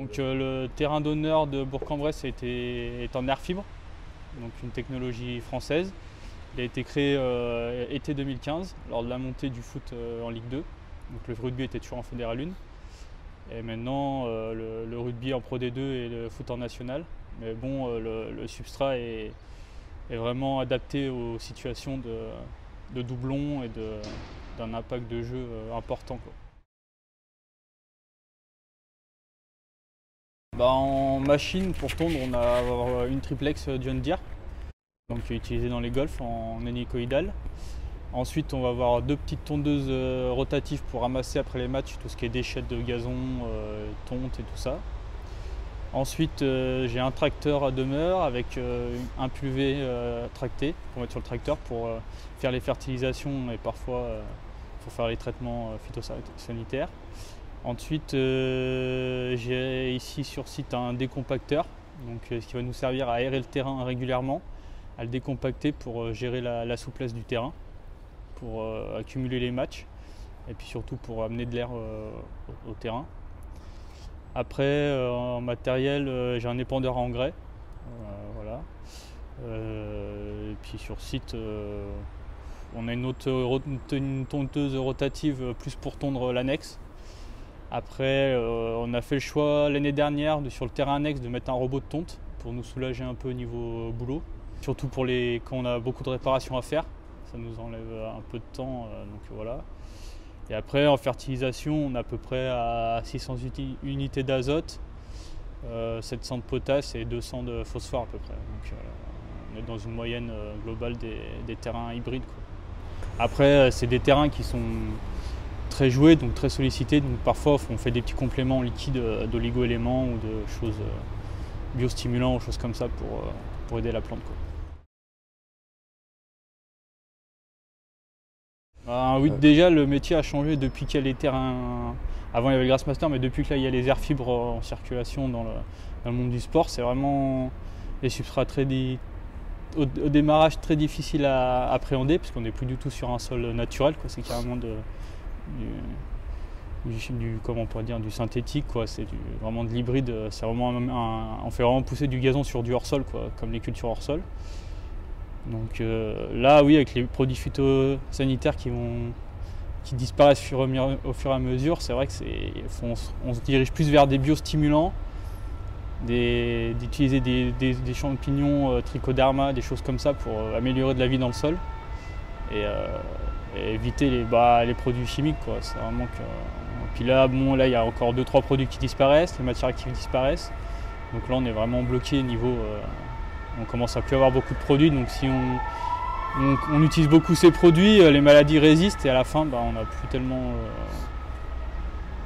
Donc le terrain d'honneur de Bourg-en-Bresse est en air fibre, donc une technologie française. Il a été créé été 2015 lors de la montée du foot en Ligue 2. Donc le rugby était toujours en Fédéral 1. Et maintenant le rugby en Pro D2 et le foot en national. Mais bon, le substrat est vraiment adapté aux situations de doublons et d'un impact de jeu important, quoi. En machine, pour tondre, on a une triplex John Deere, donc qui est utilisée dans les golfs en hélicoïdal. Ensuite, on va avoir deux petites tondeuses rotatives pour ramasser après les matchs tout ce qui est déchets de gazon, tonte et tout ça. Ensuite, j'ai un tracteur à demeure avec un pulvé tracté pour mettre sur le tracteur pour faire les fertilisations et parfois pour faire les traitements phytosanitaires. Ensuite, j'ai ici sur site un décompacteur, donc, ce qui va nous servir à aérer le terrain régulièrement, à le décompacter pour gérer la souplesse du terrain, pour accumuler les matchs et puis surtout pour amener de l'air au terrain. Après, en matériel, j'ai un épandeur à engrais, voilà. Et puis sur site, on a une tondeuse rotative plus pour tondre l'annexe. Après, on a fait le choix l'année dernière sur le terrain annexe de mettre un robot de tonte pour nous soulager un peu au niveau boulot. Surtout quand on a beaucoup de réparations à faire, ça nous enlève un peu de temps, donc voilà. Et après, en fertilisation, on est à peu près à 600 unités d'azote, 700 de potasse et 200 de phosphore à peu près. Donc on est dans une moyenne globale des terrains hybrides, quoi. Après, c'est des terrains qui sont très joués, donc très sollicités. Donc parfois, on fait des petits compléments liquides d'oligo-éléments ou de choses biostimulants ou choses comme ça pour aider la plante, quoi. Oui, déjà le métier a changé depuis qu'il y a les terrains. Avant il y avait le Grassmaster, mais depuis que là il y a les aires fibres en circulation dans le monde du sport, c'est vraiment des substrats au démarrage très difficiles à appréhender, parce qu'on n'est plus du tout sur un sol naturel, quoi. C'est carrément comment on pourrait dire, du synthétique, quoi. C'est vraiment de l'hybride. C'est vraiment on fait vraiment pousser du gazon sur du hors-sol, quoi, comme les cultures hors-sol. Donc là, oui, avec les produits phytosanitaires qui disparaissent au fur et à mesure, c'est vrai qu'on se dirige plus vers des biostimulants, d'utiliser des champignons trichoderma, des choses comme ça pour améliorer de la vie dans le sol et éviter les produits chimiques, quoi. C'est vraiment que... Puis là, là, il y a encore 2-3 produits qui disparaissent, les matières actives disparaissent. Donc là, on est vraiment bloqué niveau... on commence à plus avoir beaucoup de produits, donc si on utilise beaucoup ces produits, les maladies résistent et à la fin, on n'a plus tellement...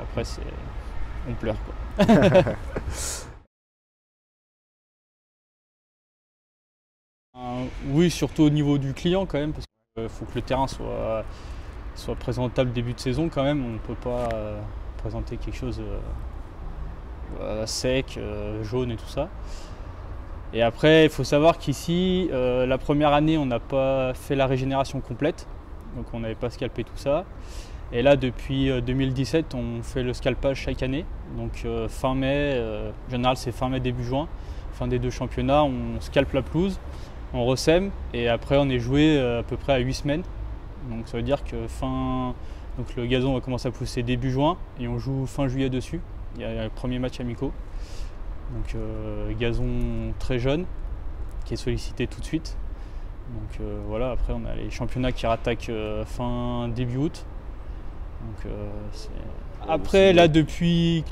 Après, on pleure, quoi. Oui, surtout au niveau du client quand même, parce qu'il faut que le terrain soit présentable début de saison quand même. On ne peut pas présenter quelque chose sec, jaune et tout ça. Et après, il faut savoir qu'ici, la première année, on n'a pas fait la régénération complète, donc on n'avait pas scalpé tout ça. Et là, depuis 2017, on fait le scalpage chaque année. Donc fin mai, en général c'est fin mai, début juin, fin des 2 championnats, on scalpe la pelouse, on ressème et après on est joué à peu près à 8 semaines. Donc ça veut dire que donc le gazon va commencer à pousser début juin et on joue fin juillet dessus. Il y a le premier match amicaux. Donc gazon très jeune qui est sollicité tout de suite. Donc voilà, après on a les championnats qui rattaquent début août. Donc après là depuis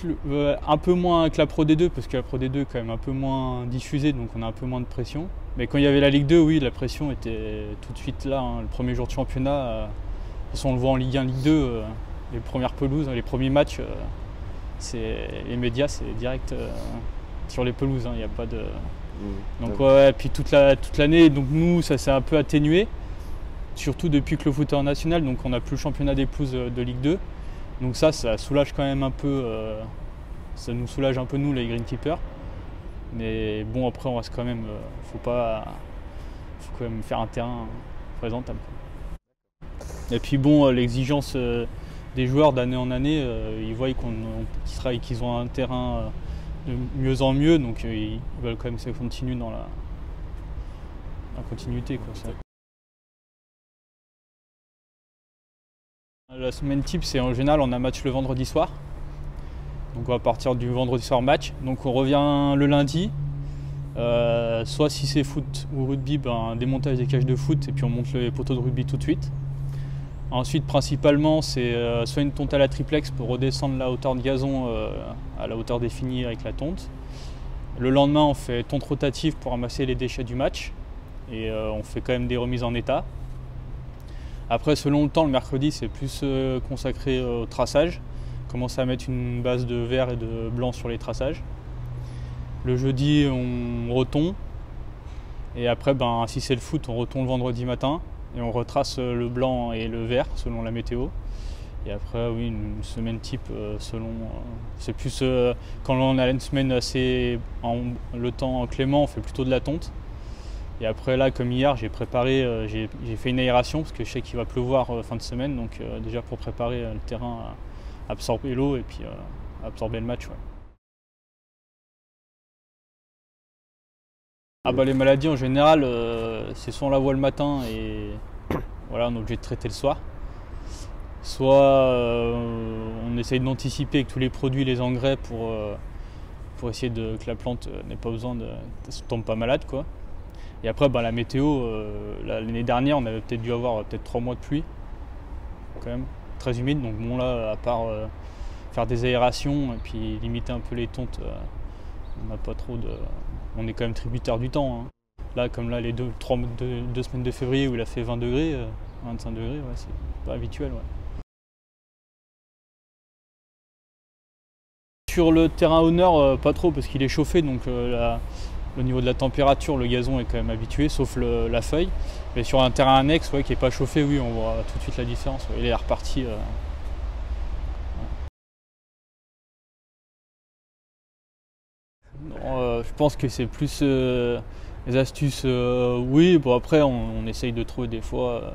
un peu moins que la Pro D2, parce que la Pro D2 est quand même un peu moins diffusée, donc on a un peu moins de pression. Mais quand il y avait la Ligue 2, oui, la pression était tout de suite là, hein. Le premier jour de championnat, de toute façon on le voit en Ligue 1, Ligue 2, les premières pelouses, les premiers matchs, les médias c'est direct sur les pelouses, hein, il n'y a pas de... Donc ouais, puis toute l'année, donc nous ça s'est un peu atténué, surtout depuis que le foot est en national, donc on n'a plus le championnat des pelouses de Ligue 2. Donc ça soulage quand même un peu, ça nous soulage un peu nous les greenkeepers. Mais bon, après on reste quand même, faut quand même faire un terrain présentable. Et puis bon, l'exigence des joueurs d'année en année, ils voient qu'ils ont un terrain mieux en mieux, donc ils veulent quand même que ça continue dans la continuité, quoi, ça. La semaine type, c'est en général on a match le vendredi soir. Donc on va partir du vendredi soir match. Donc on revient le lundi. Soit si c'est foot ou rugby, un démontage des cages de foot et puis on monte les poteaux de rugby tout de suite. Ensuite, principalement, c'est soit une tonte à la triplex pour redescendre la hauteur de gazon à la hauteur définie avec la tonte. Le lendemain, on fait tonte rotative pour ramasser les déchets du match et on fait quand même des remises en état. Après, selon le temps, le mercredi, c'est plus consacré au traçage. On commence à mettre une base de vert et de blanc sur les traçages. Le jeudi, on retombe. Et après, si c'est le foot, on retombe le vendredi matin. Et on retrace le blanc et le vert selon la météo. Et après, oui, une semaine type selon. C'est plus quand on a une semaine assez. Le temps clément, on fait plutôt de la tonte. Et après, là, comme hier, j'ai préparé, j'ai fait une aération parce que je sais qu'il va pleuvoir fin de semaine. Donc, déjà pour préparer le terrain à absorber l'eau et puis absorber le match. Ouais. Les maladies en général, c'est soit on la voit le matin et voilà, on est obligé de traiter le soir. Soit on essaye d'anticiper avec tous les produits, les engrais pour essayer que la plante n'ait pas besoin ne tombe pas malade, quoi. Et après la météo, l'année dernière on avait peut-être dû avoir 3 mois de pluie quand même, très humide. Donc bon là, à part faire des aérations et puis limiter un peu les tontes, on n'a pas trop de. On est quand même tributaire du temps. Hein. Là, comme là, les deux semaines de février où il a fait 20 degrés, 25 degrés, ouais, c'est pas habituel. Ouais. Sur le terrain honneur, pas trop parce qu'il est chauffé, donc au niveau de la température, le gazon est quand même habitué, sauf la feuille. Mais sur un terrain annexe, ouais, qui n'est pas chauffé, oui, on voit tout de suite la différence. Ouais. Il est reparti. Je pense que c'est plus les astuces. Oui, après on essaye de trouver des fois,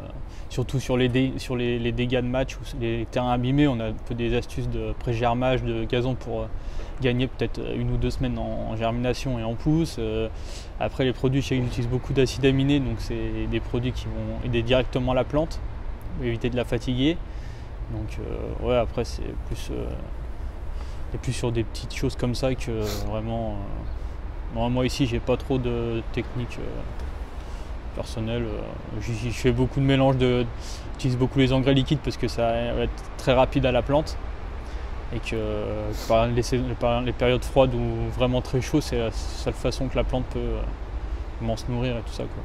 surtout sur les dégâts de match ou les terrains abîmés, on a un peu des astuces de pré-germage de gazon pour gagner peut-être 1 ou 2 semaines en germination et en pousse. Après les produits, je sais qu'ils utilisent beaucoup d'acides aminés, donc c'est des produits qui vont aider directement la plante, éviter de la fatiguer. Donc ouais, après c'est plus. Et plus sur des petites choses comme ça que vraiment. Moi ici j'ai pas trop de technique personnelle. Je fais beaucoup de mélange j'utilise beaucoup les engrais liquides parce que ça va être très rapide à la plante. Et que par les périodes froides ou vraiment très chaud, c'est la seule façon que la plante peut vraiment se nourrir et tout ça, quoi.